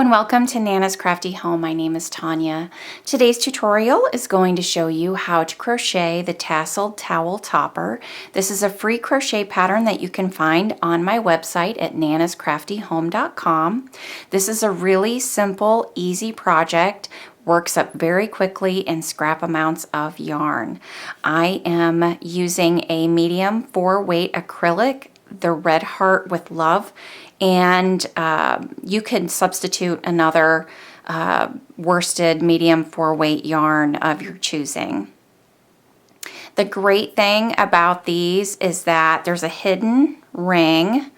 and welcome to Nana's Crafty Home. My name is Tanya. Today's tutorial is going to show you how to crochet the Tasseled Towel Topper. This is a free crochet pattern that you can find on my website at nanascraftyhome.com. This is a really simple, easy project. Works up very quickly in scrap amounts of yarn. I am using a medium 4-weight acrylic, the Red Heart with Love, and you can substitute another worsted medium 4-weight yarn of your choosing. The great thing about these is that there's a hidden ring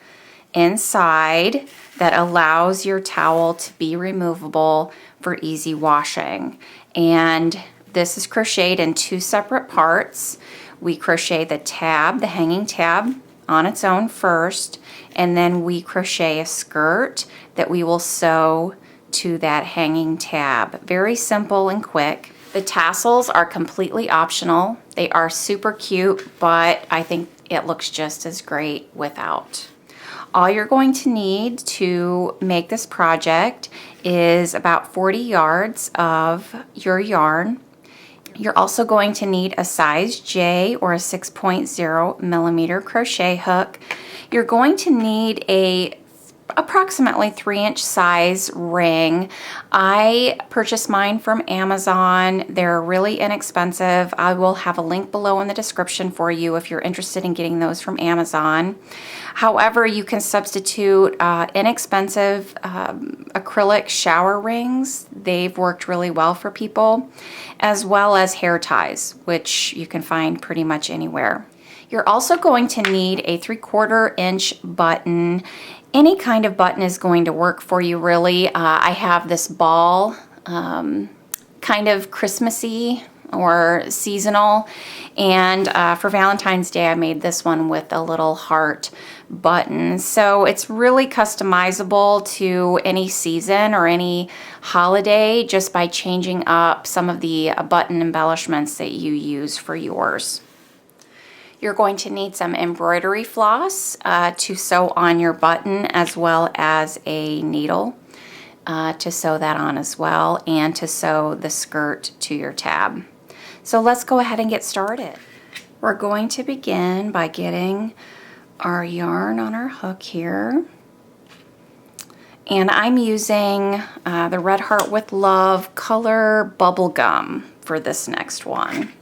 inside that allows your towel to be removable for easy washing. And this is crocheted in 2 separate parts. We crochet the tab, the hanging tab, on its own first, and then we crochet a skirt that we will sew to that hanging tab. Very simple and quick. The tassels are completely optional. They are super cute, but I think it looks just as great without. All you're going to need to make this project is about 40 yards of your yarn. You're also going to need a size J or a 6.0 millimeter crochet hook. You're going to need a approximately 3-inch size ring. I purchased mine from Amazon. They're really inexpensive. I will have a link below in the description for you if you're interested in getting those from Amazon. However, you can substitute inexpensive acrylic shower rings. They've worked really well for people, as well as hair ties, which you can find pretty much anywhere. You're also going to need a 3/4 inch button. Any kind of button is going to work for you, really. I have this ball, kind of Christmassy or seasonal, and for Valentine's Day I made this one with a little heart button. So it's really customizable to any season or any holiday just by changing up some of the button embellishments that you use for yours. You're going to need some embroidery floss to sew on your button, as well as a needle to sew that on as well, and to sew the skirt to your tab. So let's go ahead and get started. We're going to begin by getting our yarn on our hook here. And I'm using the Red Heart with Love color Bubblegum for this next one.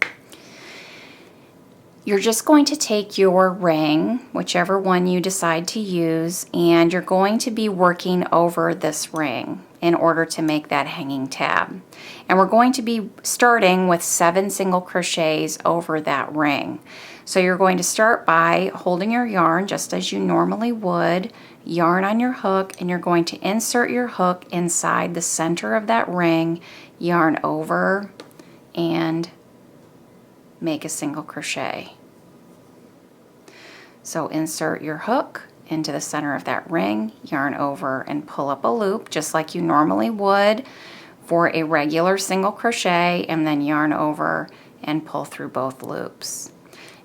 You're just going to take your ring, whichever one you decide to use, and you're going to be working over this ring in order to make that hanging tab. And we're going to be starting with 7 single crochets over that ring. So you're going to start by holding your yarn just as you normally would, yarn on your hook, and you're going to insert your hook inside the center of that ring, yarn over, and make a single crochet. So insert your hook into the center of that ring, yarn over, and pull up a loop just like you normally would for a regular single crochet, and then yarn over and pull through both loops.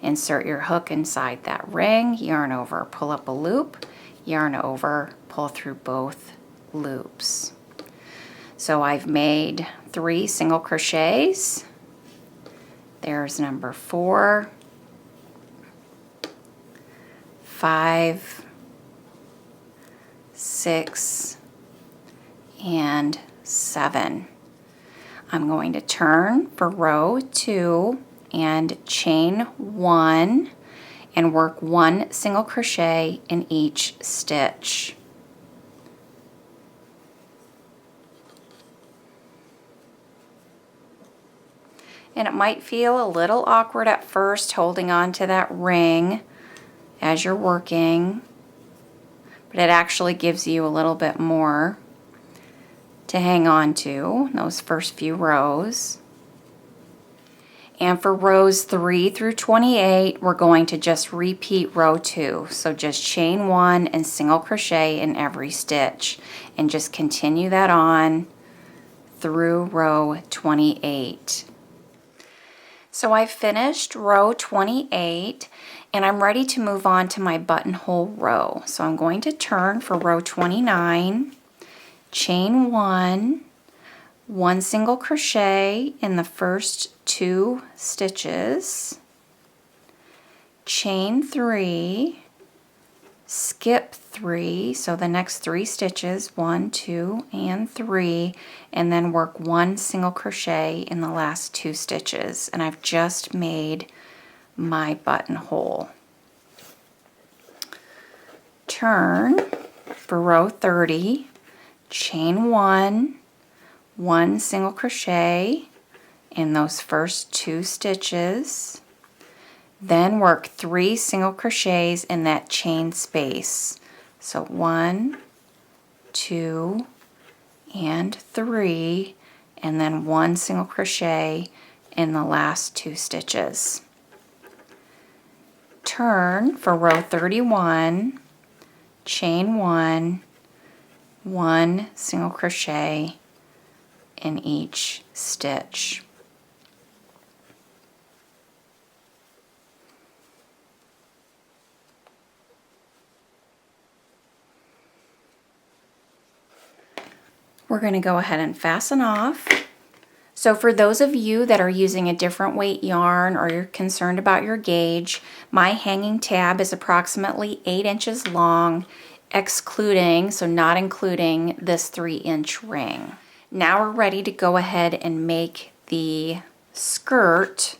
Insert your hook inside that ring, yarn over, pull up a loop, yarn over, pull through both loops. So I've made 3 single crochets. There's number 4, 5, 6, and 7. I'm going to turn for row 2 and chain 1 and work 1 single crochet in each stitch. And it might feel a little awkward at first holding on to that ring as you're working, but it actually gives you a little bit more to hang on to those first few rows. And for rows 3 through 28, we're going to just repeat row 2. So just chain 1 and single crochet in every stitch, and just continue that on through row 28. So I finished row 28 and I'm ready to move on to my buttonhole row. So I'm going to turn for row 29 chain 1, 1 single crochet in the first 2 stitches, chain 3, skip 3, so the next 3 stitches, 1, 2, and 3, and then work 1 single crochet in the last 2 stitches. And I've just made my buttonhole. Turn for row 30, chain 1, 1 single crochet in those first 2 stitches, then work 3 single crochets in that chain space. So 1, 2, and 3, and then 1 single crochet in the last 2 stitches. Turn for row 31, chain 1, 1 single crochet in each stitch. We're going to go ahead and fasten off. So for those of you that are using a different weight yarn or you're concerned about your gauge, my hanging tab is approximately 8 inches long, excluding, so not including, this 3-inch ring. Now we're ready to go ahead and make the skirt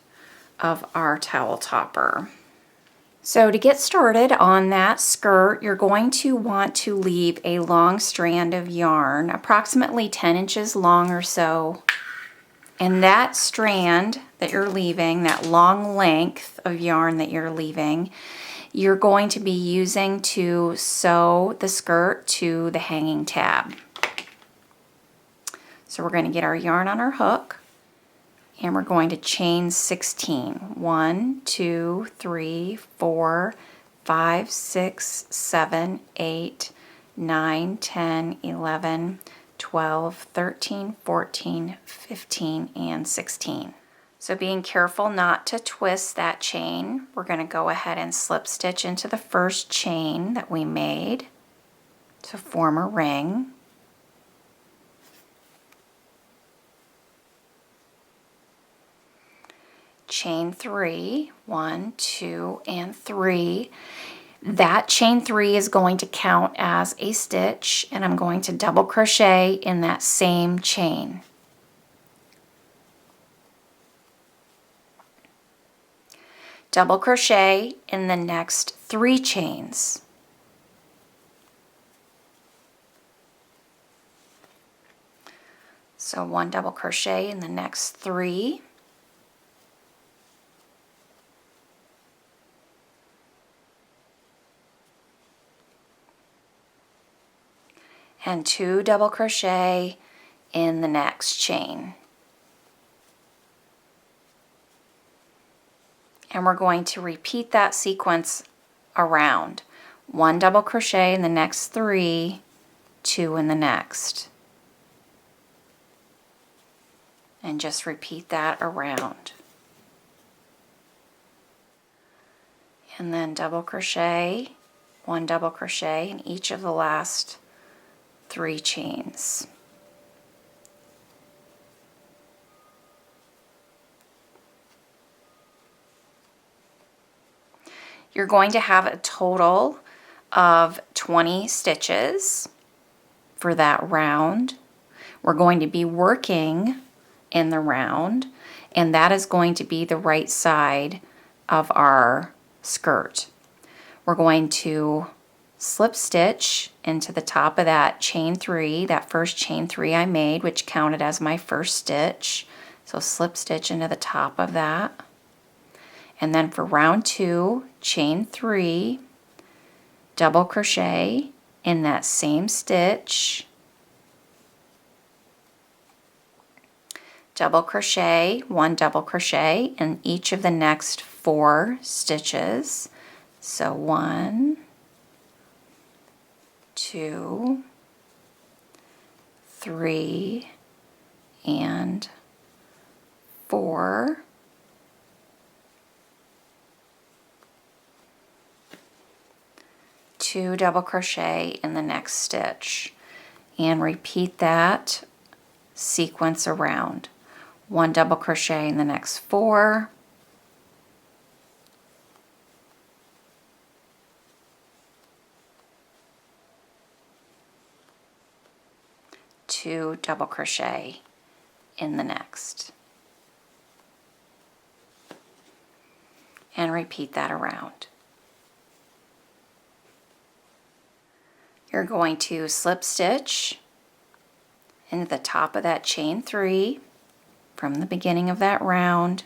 of our towel topper. So to get started on that skirt, you're going to want to leave a long strand of yarn, approximately 10 inches long or so. And that strand that you're leaving, that long length of yarn that you're leaving, you're going to be using to sew the skirt to the hanging tab. So we're going to get our yarn on our hook, and we're going to chain 16. 1, 2, 3, 4, 5, 6, 7, 8, 9, 10, 11, 12, 13, 14, 15, and 16. So being careful not to twist that chain, we're going to go ahead and slip stitch into the first chain that we made to form a ring. Chain 3, 1, 2, and 3. That chain 3 is going to count as a stitch, and I'm going to double crochet in that same chain. Double crochet in the next 3 chains. So 1 double crochet in the next 3. And 2 double crochet in the next chain. And we're going to repeat that sequence around. 1 double crochet in the next 3, 2 in the next. And just repeat that around. And then double crochet, 1 double crochet in each of the last 3 chains. You're going to have a total of 20 stitches for that round. We're going to be working in the round, and that is going to be the right side of our skirt. We're going to slip stitch into the top of that chain 3, that first chain 3 I made, which counted as my first stitch. So slip stitch into the top of that. And then for round 2, chain 3, double crochet in that same stitch, double crochet, 1 double crochet in each of the next 4 stitches. So 1, 2, 3, and 4. Two double crochet in the next stitch. and repeat that sequence around. 1 double crochet in the next 4, 2 double crochet in the next, and repeat that around. You're going to slip stitch into the top of that chain 3 from the beginning of that round,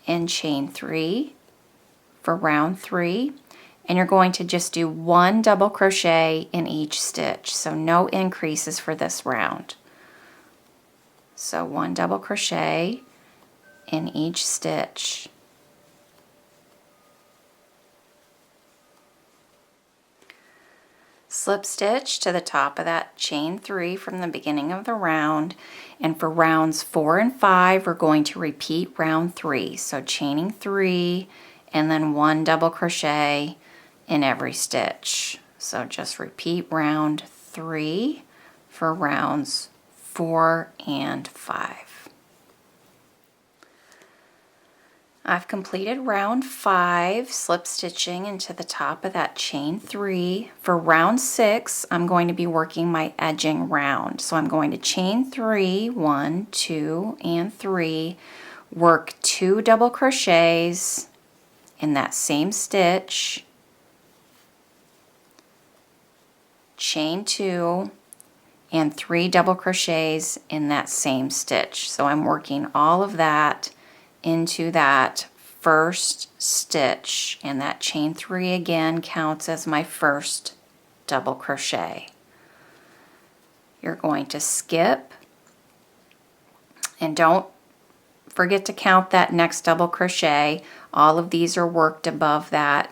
and chain 3 for round 3, and you're going to just do 1 double crochet in each stitch, so no increases for this round. So 1 double crochet in each stitch. Slip stitch to the top of that chain 3 from the beginning of the round, and for rounds 4 and 5 we're going to repeat round 3, so chaining 3 and then 1 double crochet in every stitch. So just repeat round 3 for rounds 4 and 5. I've completed round 5, slip stitching into the top of that chain 3. For round 6, I'm going to be working my edging round. So I'm going to chain 3, 1, 2, and 3, work 2 double crochets in that same stitch, chain 2, and 3 double crochets in that same stitch. So I'm working all of that into that first stitch, and that chain 3 again counts as my first double crochet. You're going to skip, and don't forget to count that next double crochet. All of these are worked above that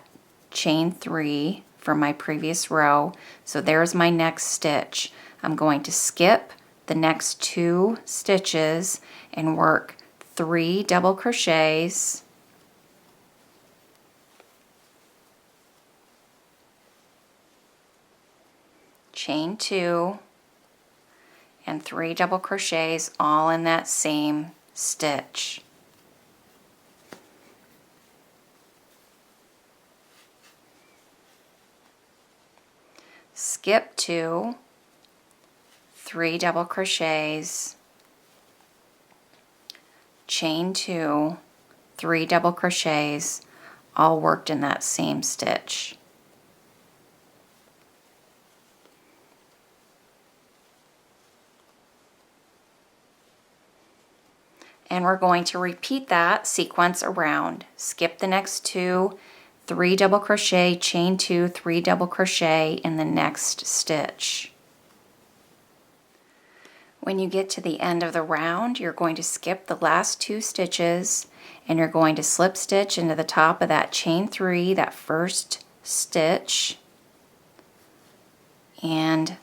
chain 3 from my previous row. So there's my next stitch. I'm going to skip the next 2 stitches and work 3 double crochets, chain 2, and 3 double crochets all in that same stitch. Skip 2, 3 double crochets, chain 2, 3 double crochets, all worked in that same stitch. And we're going to repeat that sequence around. Skip the next 2, 3 double crochet, chain 2, 3 double crochet in the next stitch. When you get to the end of the round, you're going to skip the last 2 stitches, and you're going to slip stitch into the top of that chain 3, that first stitch, and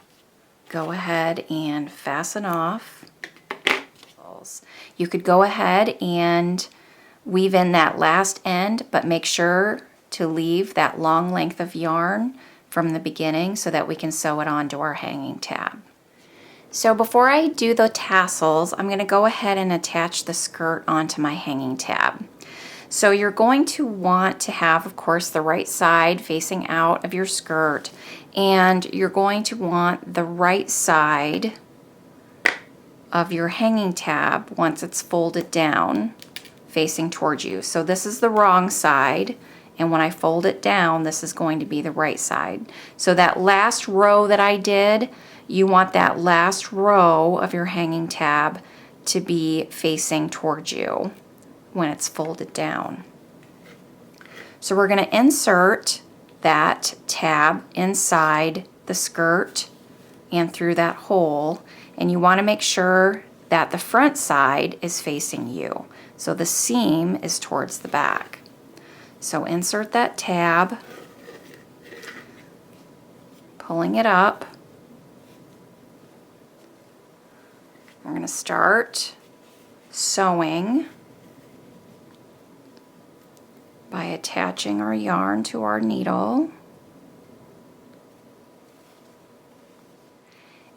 go ahead and fasten off. You could go ahead and weave in that last end, but make sure to leave that long length of yarn from the beginning so that we can sew it onto our hanging tab. So before I do the tassels, I'm going to go ahead and attach the skirt onto my hanging tab. So you're going to want to have, of course, the right side facing out of your skirt, and you're going to want the right side of your hanging tab once it's folded down facing towards you. So this is the wrong side, and when I fold it down, this is going to be the right side. So that last row that I did, you want that last row of your hanging tab to be facing towards you when it's folded down. So we're going to insert that tab inside the skirt and through that hole, and you want to make sure that the front side is facing you. So the seam is towards the back. So insert that tab, pulling it up. We're going to start sewing by attaching our yarn to our needle.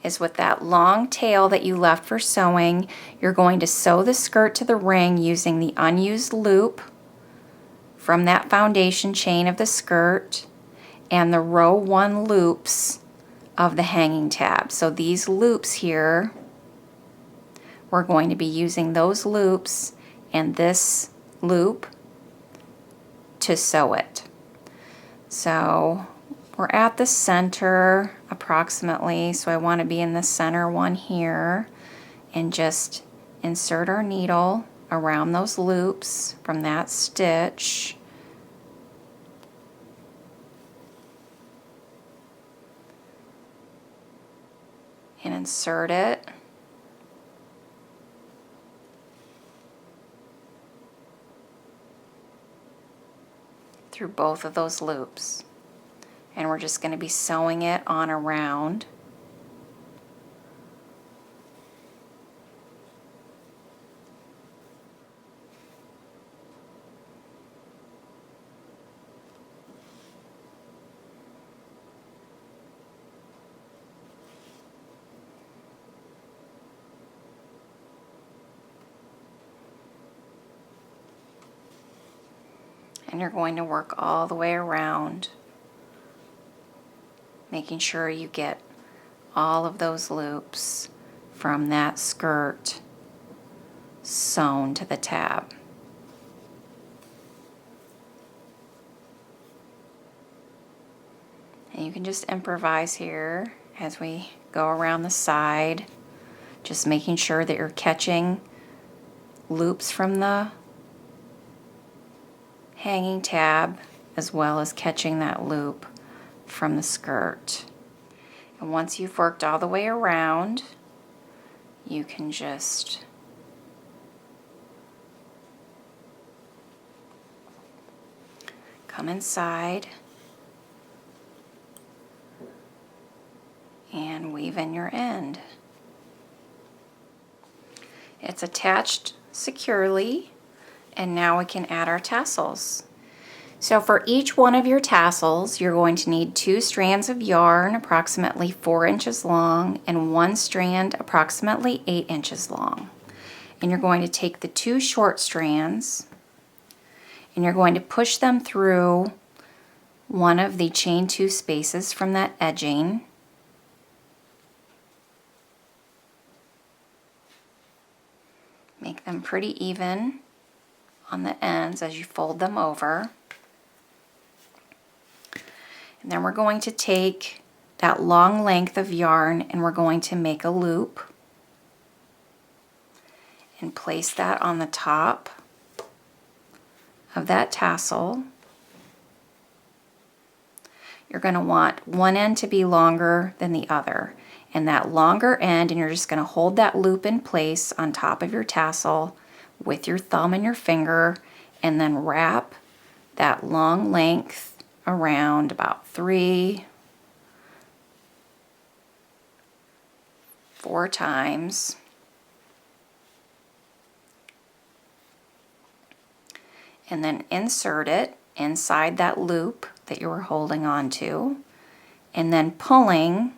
is with that long tail that you left for sewing, you're going to sew the skirt to the ring using the unused loop from that foundation chain of the skirt and the row 1 loops of the hanging tab. So these loops here, we're going to be using those loops and this loop to sew it. So we're at the center approximately, so I want to be in the center one here and just insert our needle around those loops from that stitch. And insert it. Through both of those loops. And we're just going to be sewing it on around. And you're going to work all the way around, making sure you get all of those loops from that skirt sewn to the tab. And you can just improvise here as we go around the side, just making sure that you're catching loops from the hanging tab as well as catching that loop from the skirt. And once you've worked all the way around, you can just come inside and weave in your end. It's attached securely, and now we can add our tassels. So for each one of your tassels, you're going to need 2 strands of yarn approximately 4 inches long and 1 strand approximately 8 inches long. And you're going to take the 2 short strands and you're going to push them through one of the chain 2 spaces from that edging. Make them pretty even on the ends as you fold them over. And then we're going to take that long length of yarn and we're going to make a loop and place that on the top of that tassel. You're going to want one end to be longer than the other, and that longer end, and you're just going to hold that loop in place on top of your tassel with your thumb and your finger, and then wrap that long length around about 3-4 times. And then insert it inside that loop that you were holding on to, and then pulling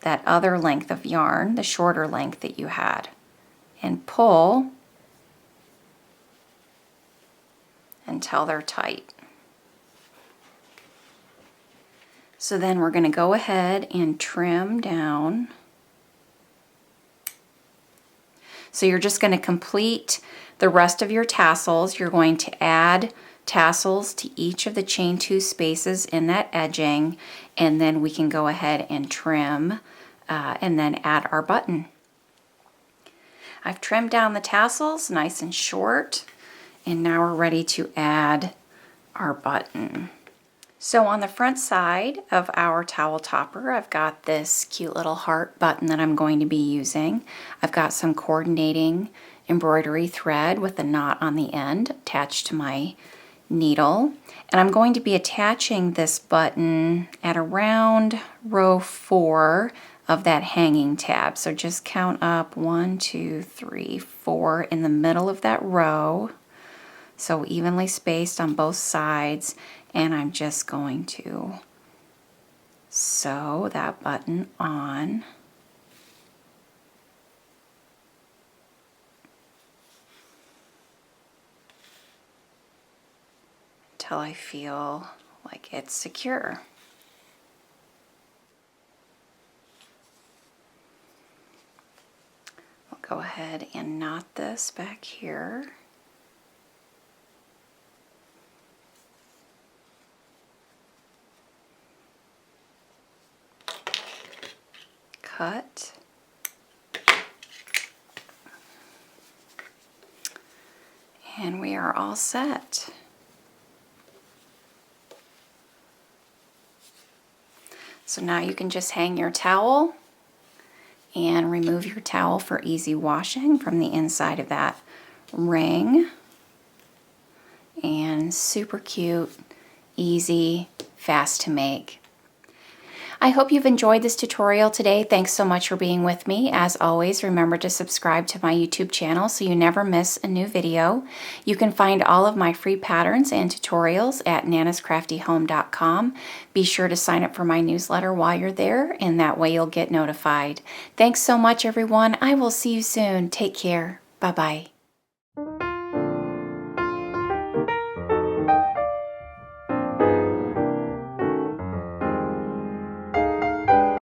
that other length of yarn, the shorter length that you had, and pull until they're tight. So then we're going to go ahead and trim down. So you're just going to complete the rest of your tassels. You're going to add tassels to each of the chain 2 spaces in that edging, and then we can go ahead and trim and then add our button. I've trimmed down the tassels nice and short, and now we're ready to add our button. So on the front side of our towel topper, I've got this cute little heart button that I'm going to be using. I've got some coordinating embroidery thread with a knot on the end attached to my needle, and I'm going to be attaching this button at around row 4 of that hanging tab. So just count up 1, 2, 3, 4 in the middle of that row, so evenly spaced on both sides, and I'm just going to sew that button on. until I feel like it's secure. We'll go ahead and knot this back here. Cut. And we are all set. So now you can just hang your towel and remove your towel for easy washing from the inside of that ring. And super cute, easy, fast to make. I hope you've enjoyed this tutorial today. Thanks so much for being with me. As always, remember to subscribe to my YouTube channel so you never miss a new video. You can find all of my free patterns and tutorials at nanascraftyhome.com. Be sure to sign up for my newsletter while you're there, and that way you'll get notified. Thanks so much, everyone. I will see you soon. Take care. Bye-bye.